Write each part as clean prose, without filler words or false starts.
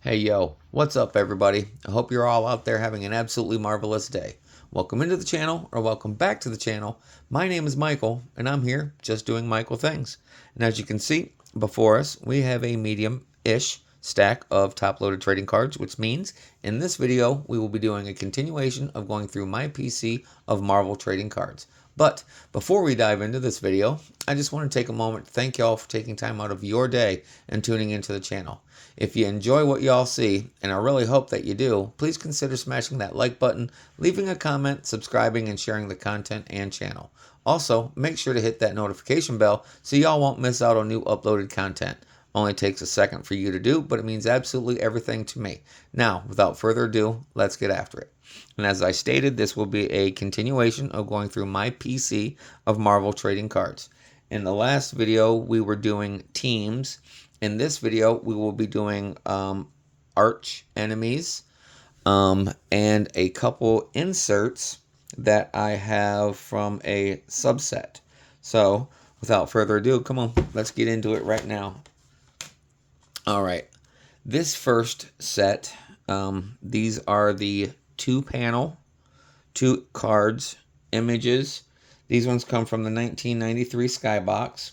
Hey yo, what's up everybody? I hope you're all out there having an absolutely marvelous day. Welcome into the channel, or welcome back to the channel. My name is Michael, and I'm here just doing Michael things. And as you can see before us, we have a medium-ish stack of top-loaded trading cards, which means in this video, we will be doing a continuation of going through my PC of Marvel trading cards. But before we dive into this video, I just want to take a moment to thank y'all for taking time out of your day and tuning into the channel. If you enjoy what y'all see, and I really hope that you do, please consider smashing that like button, leaving a comment, subscribing, and sharing the content and channel. Also, make sure to hit that notification bell so y'all won't miss out on new uploaded content. Only takes a second for you to do, but it means absolutely everything to me. Now, without further ado, let's get after it. And as I stated, this will be a continuation of going through my PC of Marvel trading cards. In the last video, we were doing teams. In this video, we will be doing arch enemies and a couple inserts that I have from a subset. So, without further ado, come on, let's get into it right now. All right, this first set, these are the two cards, images. These ones come from the 1993 Skybox.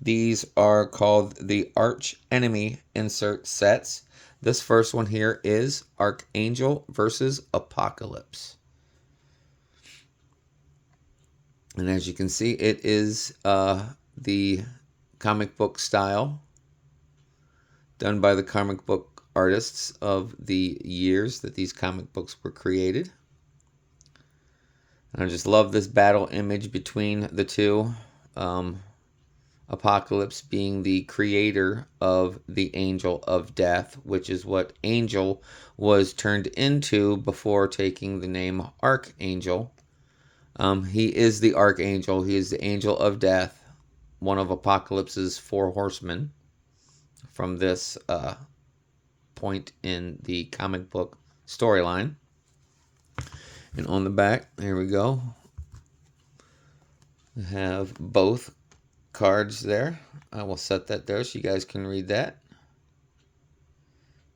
These are called the Arch Enemy insert sets. This first one here is Archangel versus Apocalypse. And as you can see, it is the comic book style done by the comic book artists of the years that these comic books were created. And I just love this battle image between the two. Apocalypse being the creator of the Angel of Death, which is what Angel was turned into before taking the name Archangel. He is the Archangel. He is the Angel of Death, one of Apocalypse's four horsemen from this point in the comic book storyline. And on the back, there we go. We have both cards there. I will set that there so you guys can read that.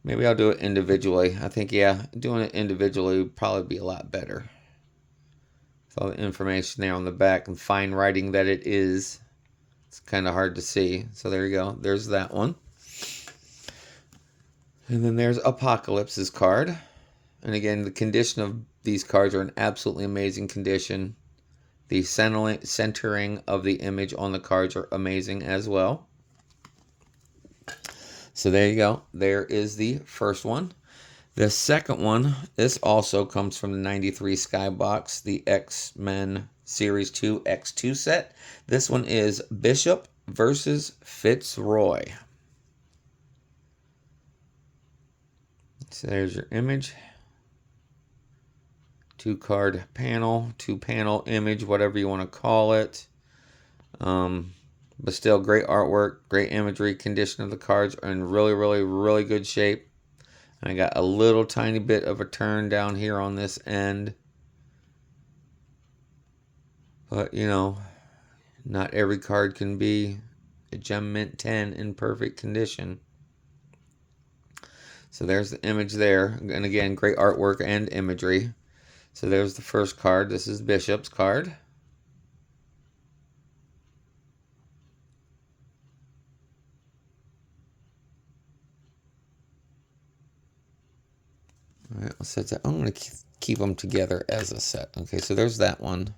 Maybe I'll do it individually. I think, yeah, doing it individually would probably be a lot better. With all the information there on the back and fine writing that it is, it's kind of hard to see. So there you go. There's that one. And then there's Apocalypse's card. And again, the condition of these cards are in absolutely amazing condition. The centering of the image on the cards are amazing as well. So there you go. There is the first one. The second one, this also comes from the 93 Skybox, the X-Men Series 2 X2 set. This one is Bishop versus Fitzroy. So there's your image. Two card panel, two panel image, whatever you want to call it. But still great artwork, great imagery. Condition of the cards are in really, really, really good shape. And I got a little tiny bit of a turn down here on this end. But, you know, not every card can be a Gem Mint 10 in perfect condition. So there's the image there. And again, great artwork and imagery. So there's the first card. This is Bishop's card. All right, let's set that. I'm going to keep them together as a set. Okay, so there's that one.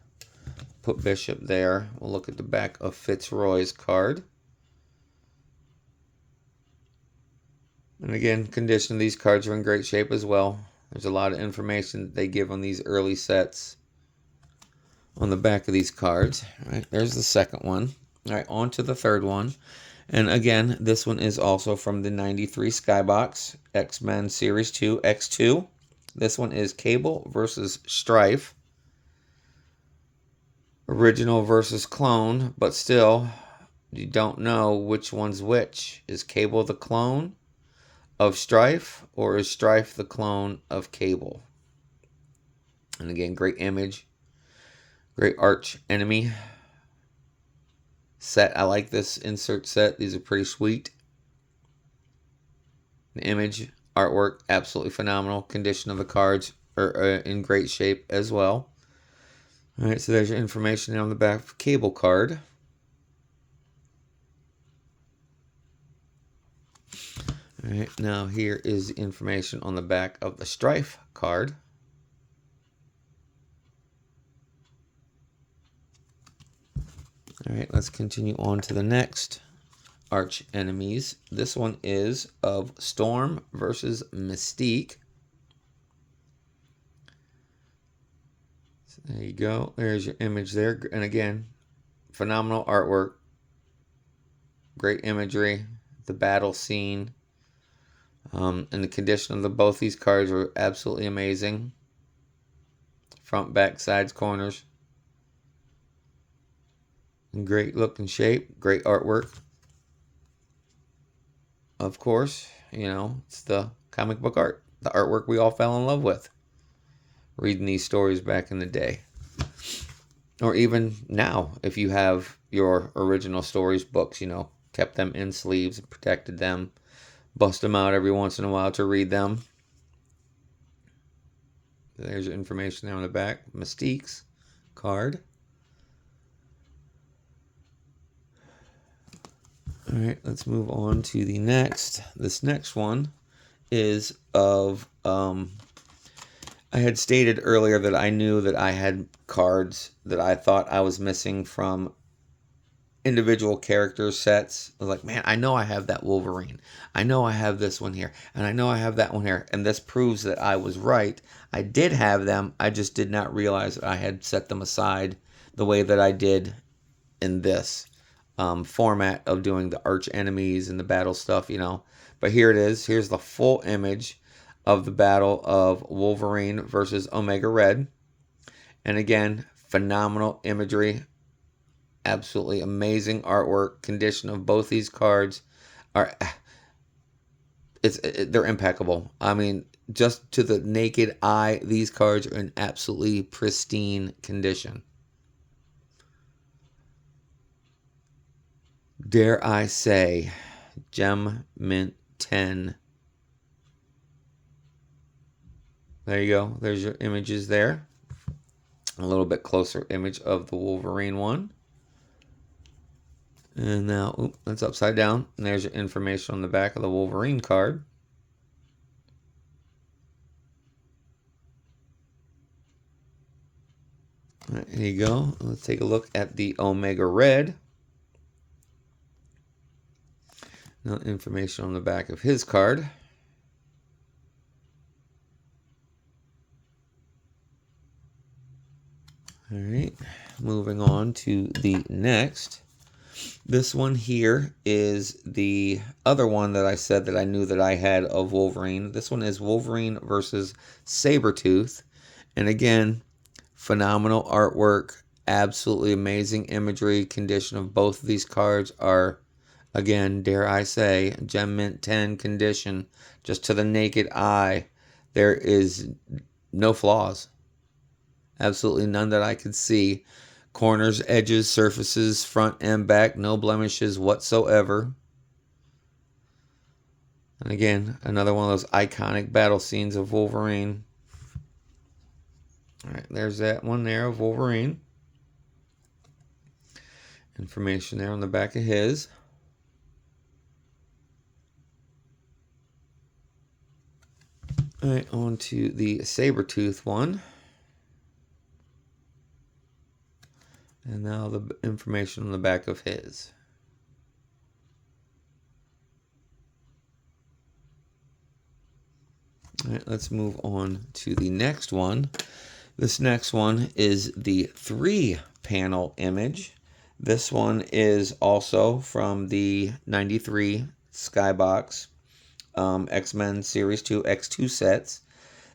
Put Bishop there. We'll look at the back of Fitzroy's card. And again, condition of these cards are in great shape as well. There's a lot of information that they give on these early sets on the back of these cards. All right, there's the second one. All right, on to the third one. And again, this one is also from the 93 Skybox, X-Men Series 2 X2. This one is Cable versus Strife. Original versus clone, but still, you don't know which one's which. Is Cable the clone of Strife, or is Strife the clone of Cable? And again, great image. Great arch enemy set. I like this insert set. These are pretty sweet. The image artwork, absolutely phenomenal. Condition of the cards are in great shape as well. All right, so there's your information on the back of Cable card. All right, now here is the information on the back of the Strife card. All right, let's continue on to the next arch enemies. This one is of Storm versus Mystique. So there you go. There's your image there. And again, phenomenal artwork. Great imagery. The battle scene. And the condition of both these cards are absolutely amazing. Front, back, sides, corners. In great look and shape. Great artwork. Of course, you know, it's the comic book art. The artwork we all fell in love with. Reading these stories back in the day. Or even now, if you have your original stories books, you know, kept them in sleeves and protected them. Bust them out every once in a while to read them. There's your information there on the back. Mystique's card. All right, let's move on to the next. This next one is of, I had stated earlier that I knew that I had cards that I thought I was missing from individual character sets. I was like, man, I know I have that Wolverine. I know I have this one here. And I know I have that one here. And this proves that I was right. I did have them. I just did not realize that I had set them aside the way that I did in this format of doing the arch enemies and the battle stuff, you know. But here it is. Here's the full image of the battle of Wolverine versus Omega Red. And again, phenomenal imagery. Absolutely amazing artwork. Condition of both these cards are they're impeccable. I mean, just to the naked eye, these cards are in absolutely pristine condition. Dare I say, Gem Mint 10. There you go. There's your images there. A little bit closer image of the Wolverine one. And now, that's upside down. And there's your information on the back of the Wolverine card. All right, here you go. Let's take a look at the Omega Red. Now, information on the back of his card. All right, moving on to the next. This one here is the other one that I said that I knew that I had of Wolverine. This one is Wolverine versus Sabretooth. And again, phenomenal artwork, absolutely amazing imagery. Condition of both of these cards are, again, dare I say, Gem Mint 10 condition. Just to the naked eye, there is no flaws. Absolutely none that I could see. Corners, edges, surfaces, front and back, no blemishes whatsoever. And again, another one of those iconic battle scenes of Wolverine. All right, there's that one there of Wolverine. Information there on the back of his. All right, on to the Sabretooth one. And now the information on the back of his. All right, let's move on to the next one. This next one is the 3-panel image. This one is also from the 93 Skybox X-Men Series 2 X2 sets.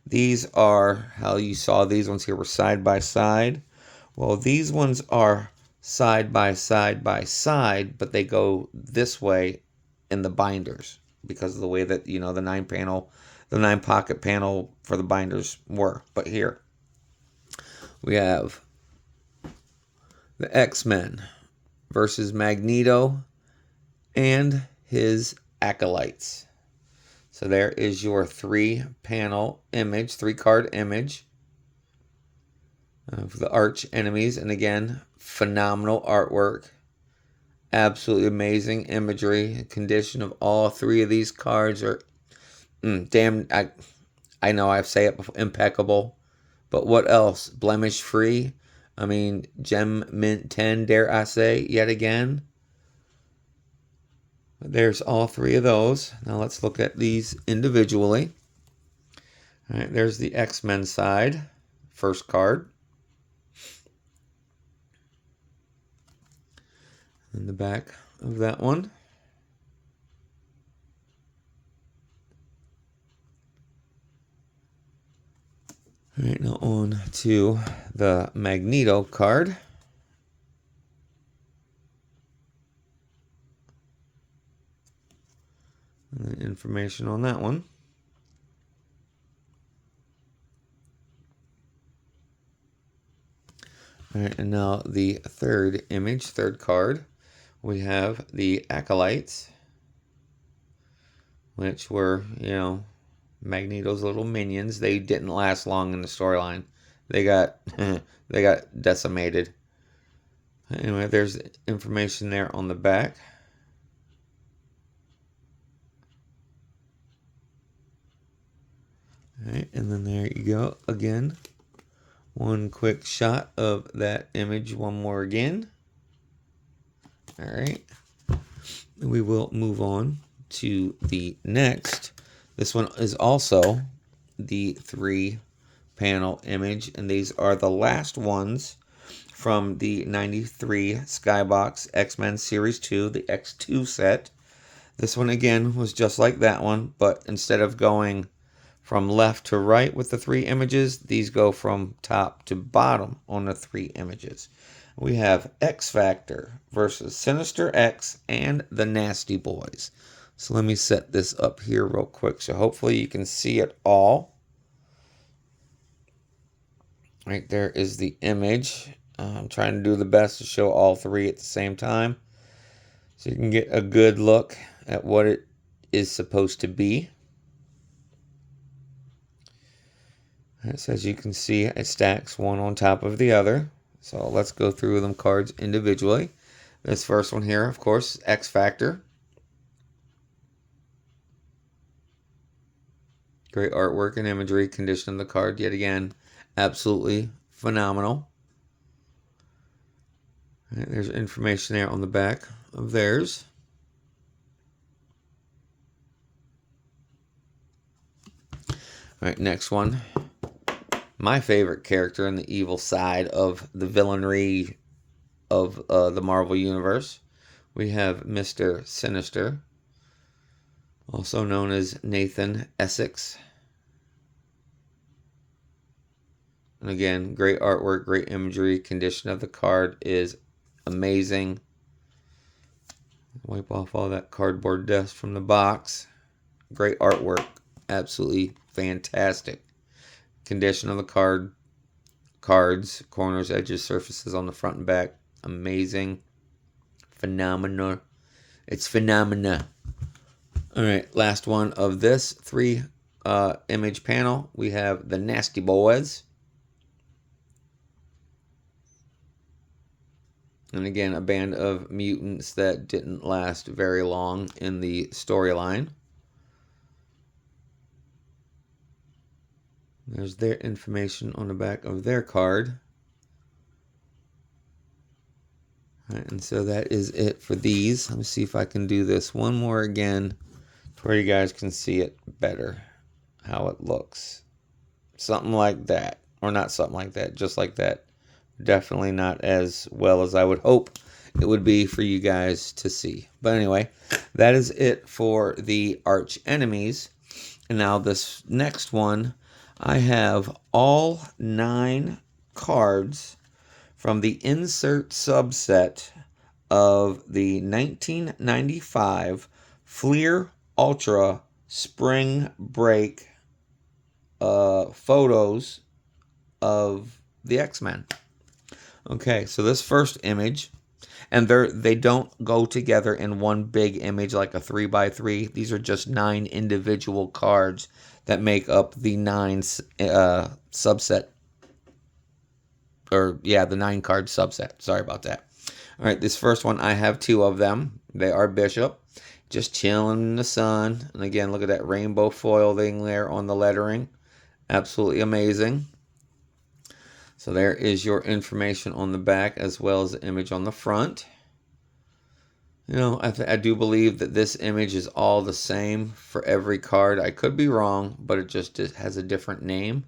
These are how you saw these ones here were side by side. Well, these ones are side by side by side, but they go this way in the binders because of the way that, you know, the 9 pocket panel for the binders were. But here we have the X-Men versus Magneto and his acolytes. So there is your 3-panel image, 3-card image of the arch enemies. And again, phenomenal artwork. Absolutely amazing imagery. Condition of all 3 of these cards are damn. I know I say it before, impeccable. But what else? Blemish free. I mean, Gem Mint 10, dare I say, yet again. There's all 3 of those. Now let's look at these individually. All right, there's the X-Men side. First card. In the back of that one. All right, now on to the Magneto card. And the information on that one. All right, and now the third image, third card. We have the Acolytes, which were, Magneto's little minions. They didn't last long in the storyline. They got they got decimated. Anyway, there's information there on the back. All right, and then there you go again. One quick shot of that image, one more again. All right. We will move on to the next. This one is also the 3-panel image, and these are the last ones from the 93 Skybox X-Men Series 2, the X2 set. This one again was just like that one, but instead of going from left to right with the 3 images, these go from top to bottom on the 3 images. We have X-Factor versus Sinister X and the Nasty Boys. So let me set this up here real quick so hopefully you can see it all. Right there is the image. I'm trying to do the best to show all 3 at the same time so you can get a good look at what it is supposed to be. So as you can see, it stacks one on top of the other. So let's go through them cards individually. This first one here, of course, X-Factor. Great artwork and imagery. Condition of the card, yet again, absolutely phenomenal. Right, there's information there on the back of theirs. All right, next one. My favorite character in the evil side of the villainry of the Marvel Universe. We have Mr. Sinister, also known as Nathan Essex. And again, great artwork, great imagery. Condition of the card is amazing. Wipe off all that cardboard dust from the box. Great artwork. Absolutely fantastic. Condition of the cards, corners, edges, surfaces on the front and back. Amazing. Phenomenal. It's phenomena. All right, last one of this 3 image panel. We have the Nasty Boys. And again, a band of mutants that didn't last very long in the storyline. There's their information on the back of their card. All right, and so that is it for these. Let me see if I can do this one more again to where you guys can see it better, how it looks. Something like that. Or not something like that, just like that. Definitely not as well as I would hope it would be for you guys to see. But anyway, that is it for the arch enemies. And now this next one, I have all 9 cards from the insert subset of the 1995 Fleer Ultra Spring Break photos of the X-Men. Okay, so this first image And they don't go together in one big image like a 3x3. These are just 9 individual cards that make up the 9 subset. Or, yeah, the 9 card subset. Sorry about that. All right, this first one, I have 2 of them. They are Bishop, just chilling in the sun. And again, look at that rainbow foil thing there on the lettering. Absolutely amazing. So there is your information on the back as well as the image on the front. You know, I do believe that this image is all the same for every card. I could be wrong, but it just has a different name.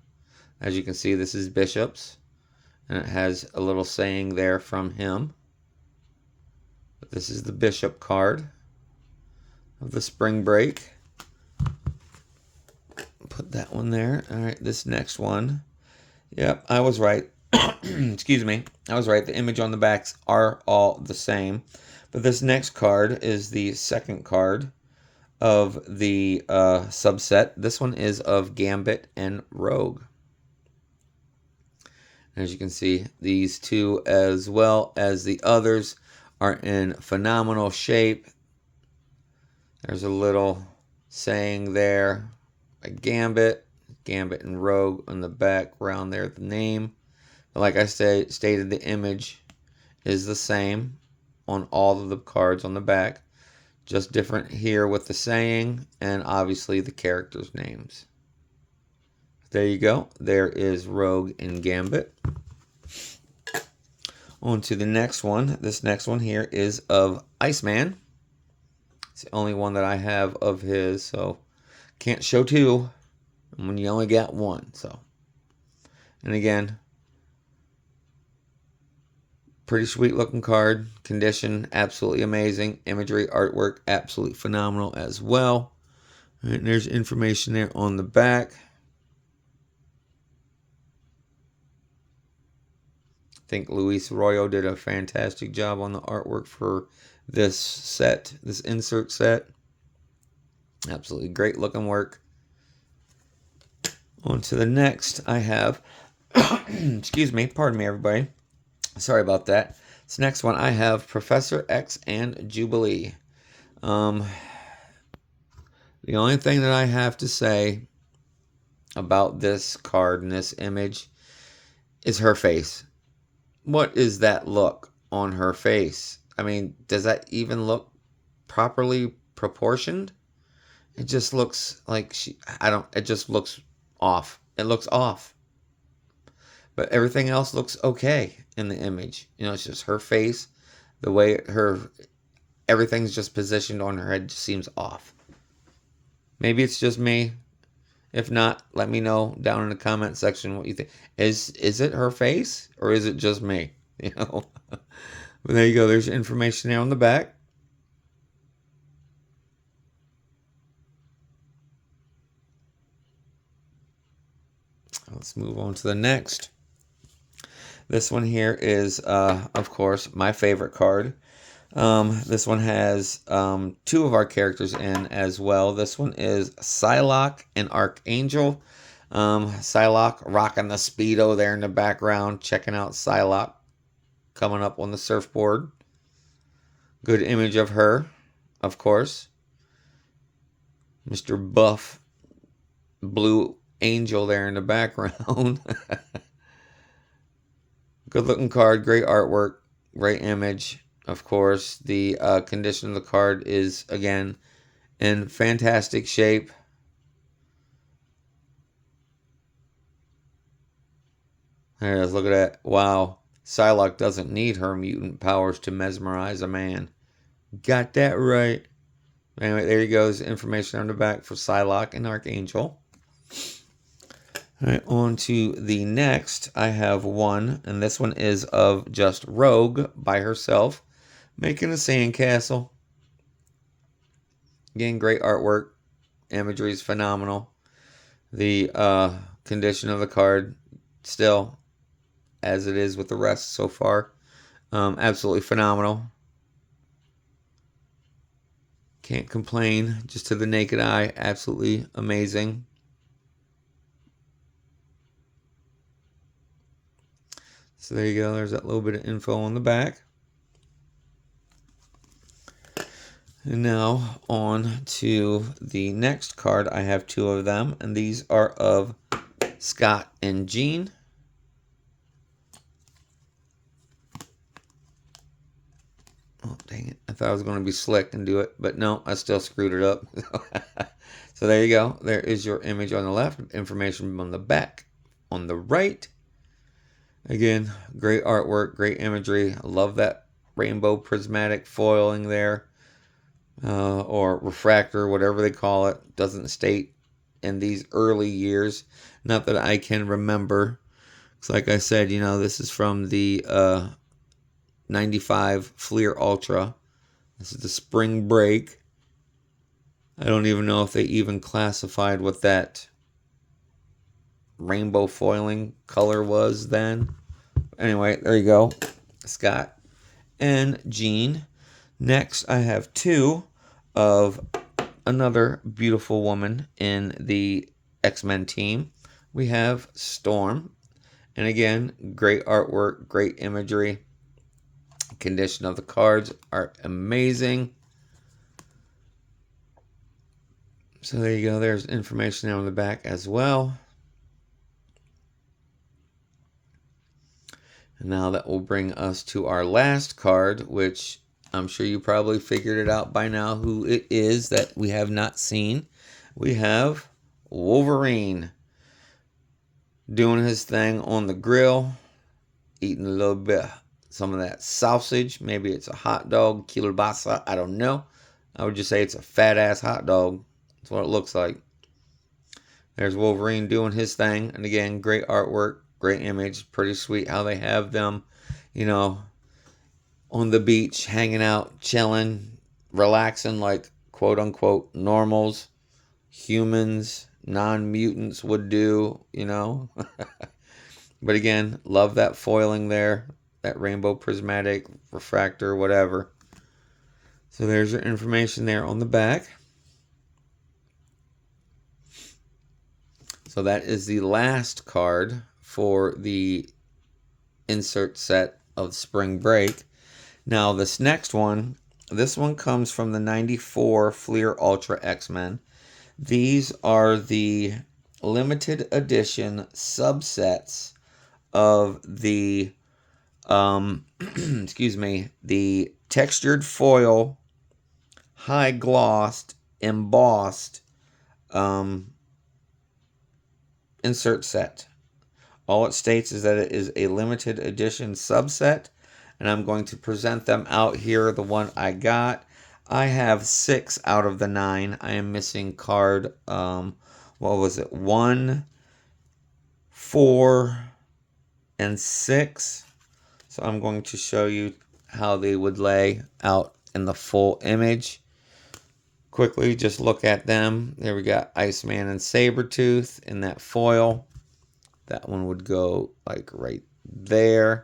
As you can see, this is Bishop's, and it has a little saying there from him. But this is the Bishop card of the spring break. Put that one there. All right, this next one. Yep, I was right. Excuse me. I was right. The image on the backs are all the same. But this next card is the second card of the subset. This one is of Gambit and Rogue. As you can see, these two as well as the others are in phenomenal shape. There's a little saying there by Gambit and Rogue on the background there, the name. But like I stated, the image is the same on all of the cards on the back. Just different here with the saying and obviously the characters' names. There you go. There is Rogue and Gambit. On to the next one. This next one here is of Iceman. It's the only one that I have of his, so can't show 2 when you only got 1. So, and again, pretty sweet looking card. Condition, absolutely amazing. Imagery, artwork, absolutely phenomenal as well. All right, and there's information there on the back. I think Luis Arroyo did a fantastic job on the artwork for this set, this insert set. Absolutely great looking work. On to the next, I have, excuse me, pardon me everybody. Sorry about that. This next one, I have Professor X and Jubilee. The only thing that I have to say about this card and this image is her face. What is that look on her face? I mean, does that even look properly proportioned? It just looks like it just looks off. It looks off. But everything else looks okay in the image. You know, it's just her face, the way everything's just positioned on her head just seems off. Maybe it's just me. If not, let me know down in the comment section what you think. Is it her face or is it just me? You know. But there you go. There's information there on the back. Let's move on to the next. This one here is, of course, my favorite card. This one has 2 of our characters in as well. This one is Psylocke and Archangel. Psylocke rocking the Speedo there in the background. Checking out Psylocke coming up on the surfboard. Good image of her, of course. Mr. Buff Blue Angel there in the background. Good looking card, great artwork, great image. Of course, the condition of the card is, again, in fantastic shape. There it is, look at that. Wow. Psylocke doesn't need her mutant powers to mesmerize a man. Got that right. Anyway, there you go. There's information on the back for Psylocke and Archangel. All right, on to the next. I have one, and this one is of just Rogue by herself, making a sandcastle. Again, great artwork. Imagery is phenomenal. The condition of the card, still, as it is with the rest so far, absolutely phenomenal. Can't complain. Just to the naked eye, absolutely amazing. So there you go. There's that little bit of info on the back. And now on to the next card. I have two of them, and these are of Scott and Jean. Oh, dang it. I thought I was going to be slick and do it, but no, I still screwed it up. So there you go. There is your image on the left, information on the back. On the right, again, great artwork, great imagery. I love that rainbow prismatic foiling there. Or refractor, whatever they call it, doesn't state in these early years. Not that I can remember. Because like I said, you know, this is from the 95 Fleer Ultra. This is the spring break. I don't even know if they even classified what that rainbow foiling color was then. Anyway, there you go. Scott and Jean. Next, I have two of another beautiful woman in the X-Men team. We have Storm. And again, great artwork, great imagery. Condition of the cards are amazing. So there you go. There's information on the back as well. And now that will bring us to our last card, which I'm sure you probably figured it out by now who it is that we have not seen. We have Wolverine doing his thing on the grill, eating a little bit, some of that sausage. Maybe it's a hot dog, kielbasa, I don't know. I would just say it's a fat ass hot dog. That's what it looks like. There's Wolverine doing his thing. And again, great artwork, great image, pretty sweet how they have them, you know, on the beach, hanging out, chilling, relaxing like quote-unquote normals, humans, non-mutants would do, you know. But again, love that foiling there, that rainbow prismatic, refractor, whatever. So there's your information there on the back. So that is the last card for the insert set of Spring Break. Now, this next one, this one comes from the 94 Fleer Ultra X-Men. These are the limited edition subsets of the, excuse me, the textured foil, high glossed, embossed insert set. All it states is that it is a limited edition subset. And I'm going to present them out here. The one I got. I have 6 out of the 9. I am missing card, what was it? 1, 4, and 6. So I'm going to show you how they would lay out in the full image. Quickly, just look at them. There we got Iceman and Sabretooth in that foil. That one would go like right there.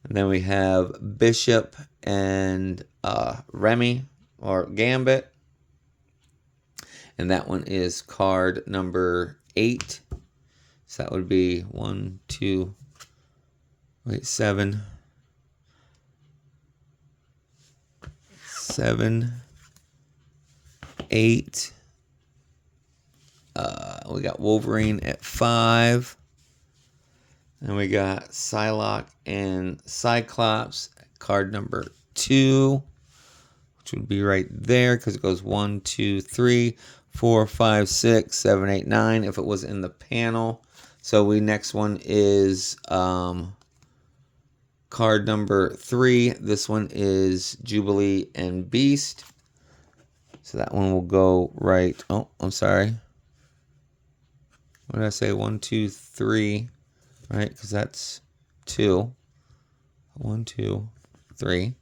And then we have Bishop and Remy or Gambit. And that one is card number 8. So that would be 7, 8. We got Wolverine at 5. And we got Psylocke and Cyclops, card number 2, which would be right there because it goes 1, 2, 3, 4, 5, 6, 7, 8, 9 if it was in the panel. So next one is card number 3. This one is Jubilee and Beast. So that one will go right. Oh, I'm sorry. What did I say? 1, 2, 3. Right, because that's 2. 1, 2, 3.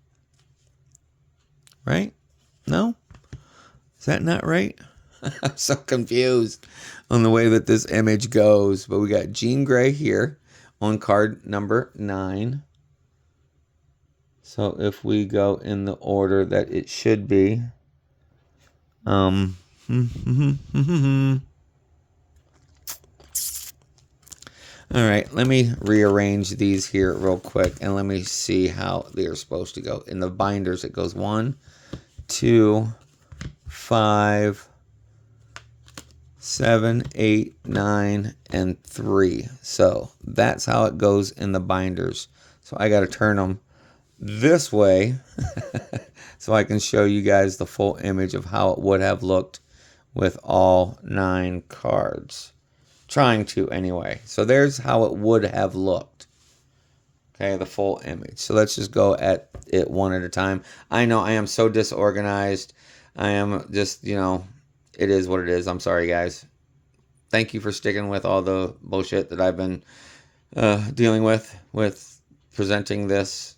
Right? No? Is that not right? I'm so confused on the way that this image goes. But we got Jean Grey here on card number 9. So if we go in the order that it should be. All right, let me rearrange these here real quick and let me see how they're supposed to go. In the binders, it goes 1, 2, 5, 7, 8, 9, and 3. So that's how it goes in the binders. So I got to turn them this way so I can show you guys the full image of how it would have looked with all 9 cards. Trying to anyway. So there's how it would have looked. Okay, the full image. So let's just go at it one at a time. I know I am so disorganized. I am just, it is what it is. I'm sorry, guys. Thank you for sticking with all the bullshit that I've been dealing with presenting this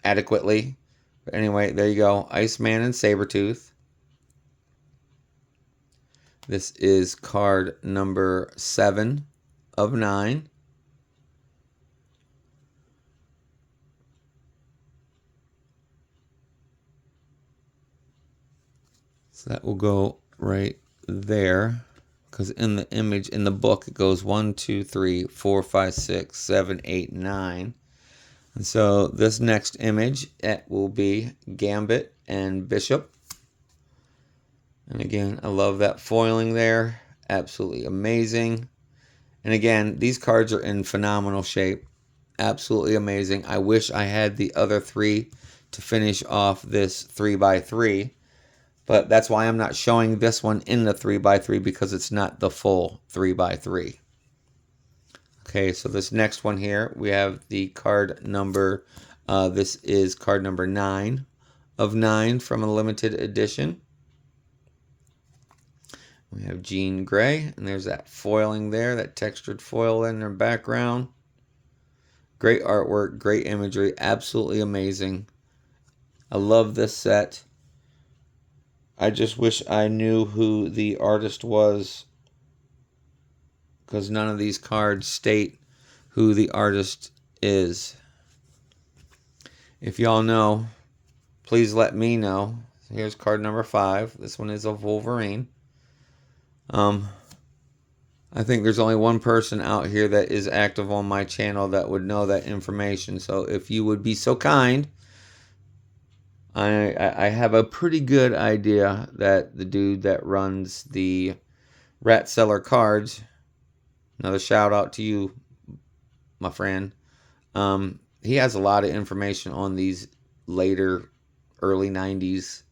adequately. But anyway, there you go. Iceman and Sabretooth. This is card number 7 of 9. So that will go right there. Because in the image, in the book, it goes 1, 2, 3, 4, 5, 6, 7, 8, 9. And so this next image, it will be Gambit and Bishop. And again, I love that foiling there. Absolutely amazing. And again, these cards are in phenomenal shape. Absolutely amazing. I wish I had the other 3 to finish off this 3x3. But that's why I'm not showing this one in the 3x3, because it's not the full 3x3. Okay, so this next one here, we have the card number, this is card number 9 of 9 from a limited edition. We have Jean Grey, and there's that foiling there, that textured foil in their background. Great artwork, great imagery, absolutely amazing. I love this set. I just wish I knew who the artist was, because none of these cards state who the artist is. If y'all know, please let me know. Here's card number 5. This one is a Wolverine. I think there's only one person out here that is active on my channel that would know that information. So if you would be so kind, I have a pretty good idea that the dude that runs the Rat Seller Cards, another shout out to you, my friend. He has a lot of information on these later, early 90s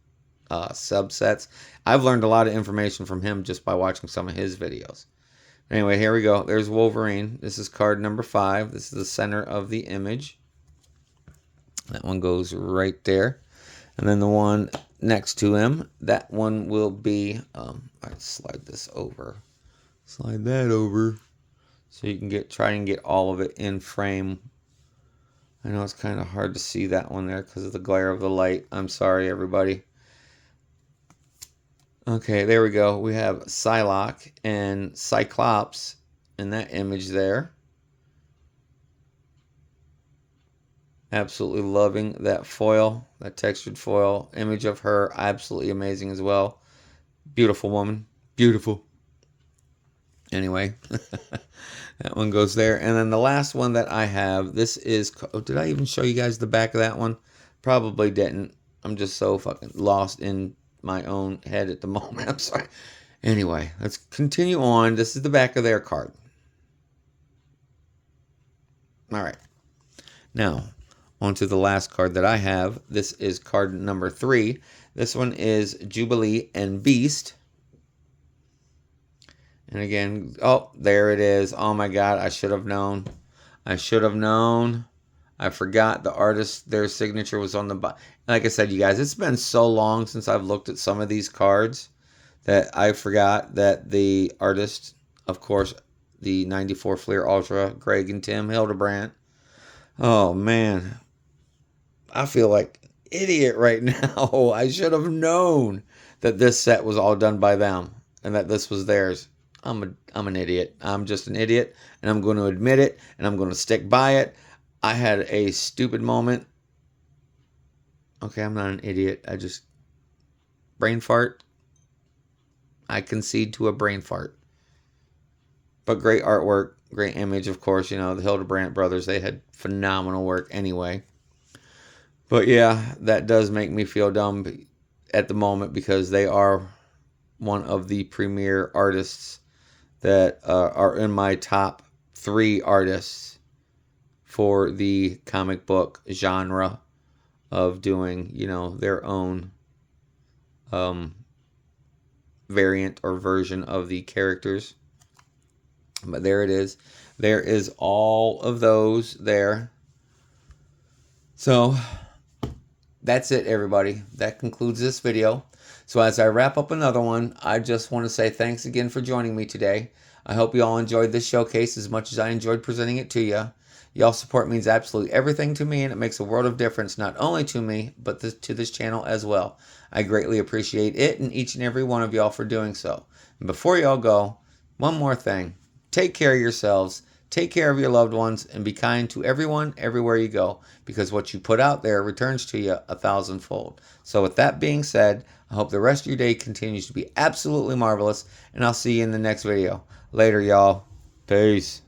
subsets. I've learned a lot of information from him just by watching some of his videos. Anyway, here we go. There's Wolverine. This is card number 5. This is the center of the image. That one goes right there. And then the one next to him, that one will be, I'll slide this over. Slide that over so you can try and get all of it in frame. I know it's kind of hard to see that one there because of the glare of the light. I'm sorry, everybody. Okay, there we go. We have Psylocke and Cyclops in that image there. Absolutely loving that foil, that textured foil image of her. Absolutely amazing as well. Beautiful woman. Beautiful. Anyway, that one goes there. And then the last one that I have, this is, oh, did I even show you guys the back of that one? Probably didn't. I'm just so fucking lost in my own head at the moment. I'm sorry. Anyway, let's continue on. This is the back of their card. All right. Now, on to the last card that I have. This is card number 3. This one is Jubilee and Beast. And again, oh, there it is. Oh my God, I should have known. I should have known. I forgot the artist, their signature was on the bottom. Like I said, you guys, it's been so long since I've looked at some of these cards that I forgot that the artist, of course, the 94 Fleer Ultra, Greg and Tim Hildebrandt. Oh, man. I feel like an idiot right now. I should have known that this set was all done by them and that this was theirs. I'm an idiot. I'm just an idiot, and I'm going to admit it, and I'm going to stick by it. I had a stupid moment. Okay, I'm not an idiot. I just brain fart. I concede to a brain fart. But great artwork, great image, of course. You know, the Hildebrandt brothers, they had phenomenal work anyway. But yeah, that does make me feel dumb. at the moment because they are one of the premier artists that are in my top 3 artists for the comic book genre of doing, their own variant or version of the characters. But there it is. There is all of those there. So that's it, everybody. That concludes this video. So as I wrap up another one, I just want to say thanks again for joining me today. I hope you all enjoyed this showcase as much as I enjoyed presenting it to you. Y'all support means absolutely everything to me, and it makes a world of difference, not only to me, but to this channel as well. I greatly appreciate it and each and every one of y'all for doing so. And before y'all go, one more thing. Take care of yourselves, take care of your loved ones, and be kind to everyone, everywhere you go, because what you put out there returns to you 1,000-fold. So with that being said, I hope the rest of your day continues to be absolutely marvelous, and I'll see you in the next video. Later, y'all. Peace.